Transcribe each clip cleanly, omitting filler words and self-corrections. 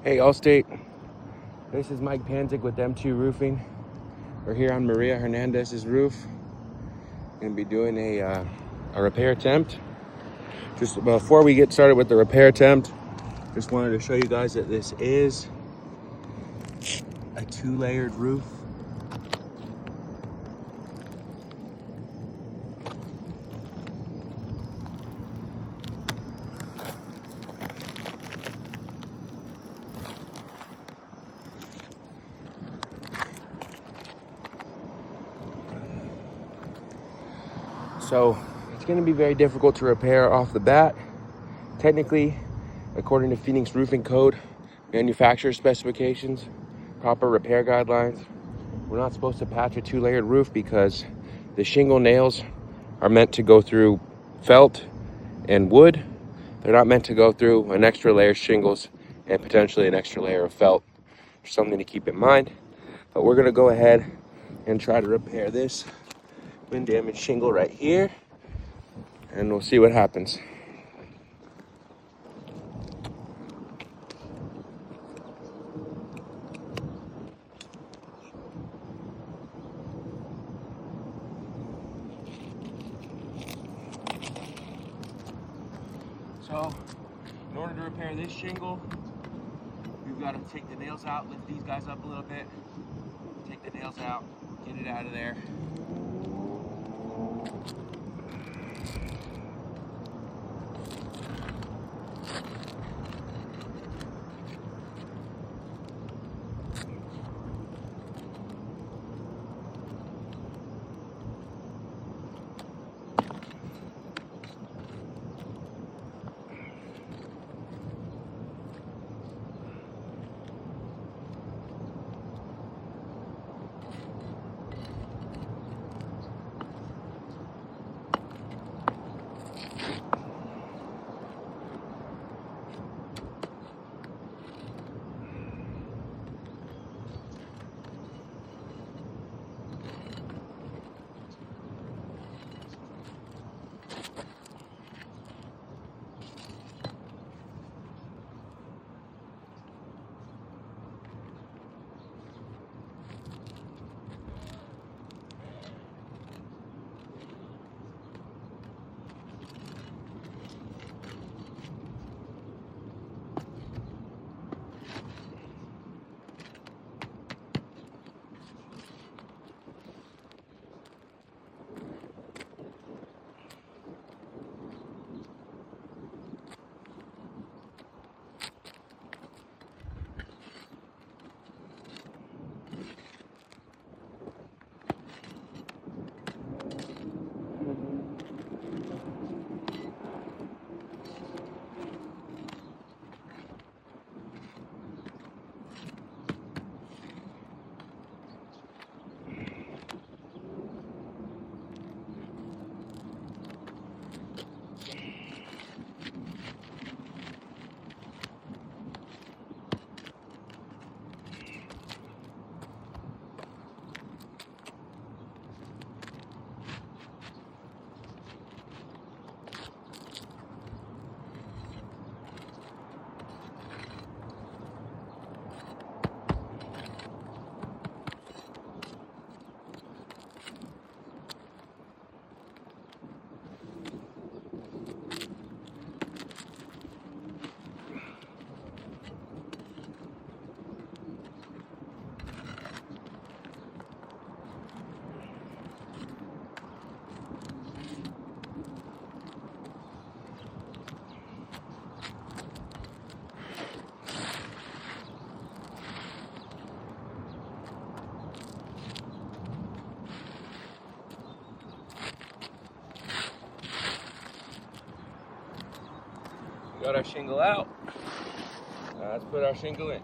Hey Allstate, this is Mike Panzik with M2 Roofing. We're here on Maria Hernandez's roof. Gonna be doing a repair attempt. Just before we get started with the repair attempt, just wanted to show you guys that this is a 2-layered roof. So it's gonna be very difficult to repair off the bat. Technically, according to Phoenix Roofing Code, manufacturer specifications, proper repair guidelines, we're not supposed to patch a 2-layered roof because the shingle nails are meant to go through felt and wood. They're not meant to go through an extra layer of shingles and potentially an extra layer of felt. Something to keep in mind. But we're gonna go ahead and try to repair this wind damaged shingle right here, and we'll see what happens. So, in order to repair this shingle, we've got to take the nails out, lift these guys up a little bit, take the nails out, get it out of there. Got our shingle out. Let's put our shingle in.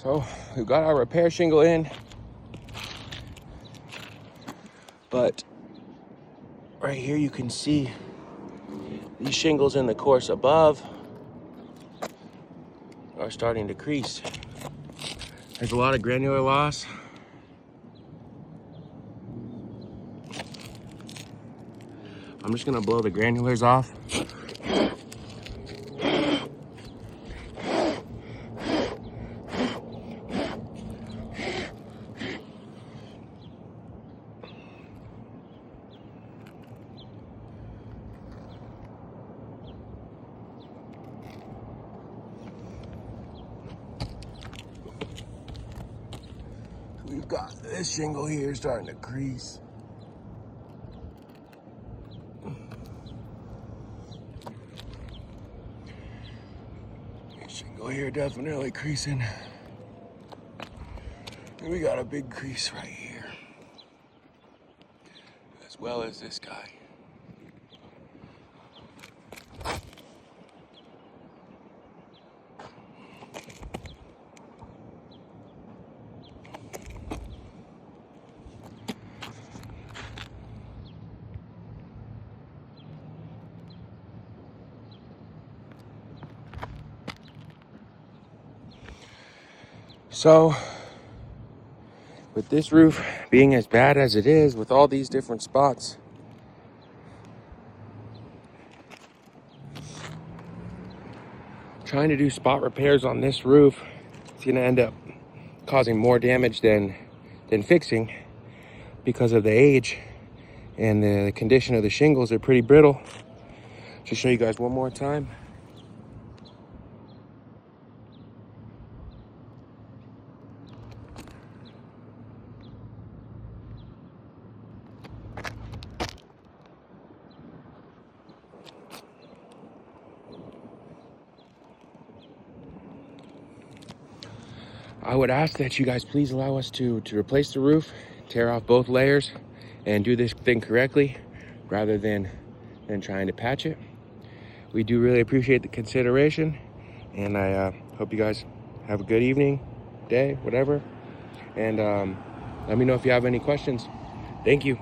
So we've got our repair shingle in, but right here you can see these shingles in the course above are starting to crease. There's a lot of granular loss. I'm just gonna blow the granulars off. We've got this shingle here starting to crease. This shingle here definitely creasing. And we got a big crease right here, as well as this guy. So, with this roof being as bad as it is, with all these different spots, trying to do spot repairs on this roof, it's gonna end up causing more damage than fixing, because of the age and the condition of the shingles. Are pretty brittle. Just show you guys one more time. I would ask that you guys please allow us to replace the roof, tear off both layers, and do this thing correctly rather than trying to patch it. We do really appreciate the consideration, and I hope you guys have a good evening, day, whatever. And let me know if you have any questions. Thank you.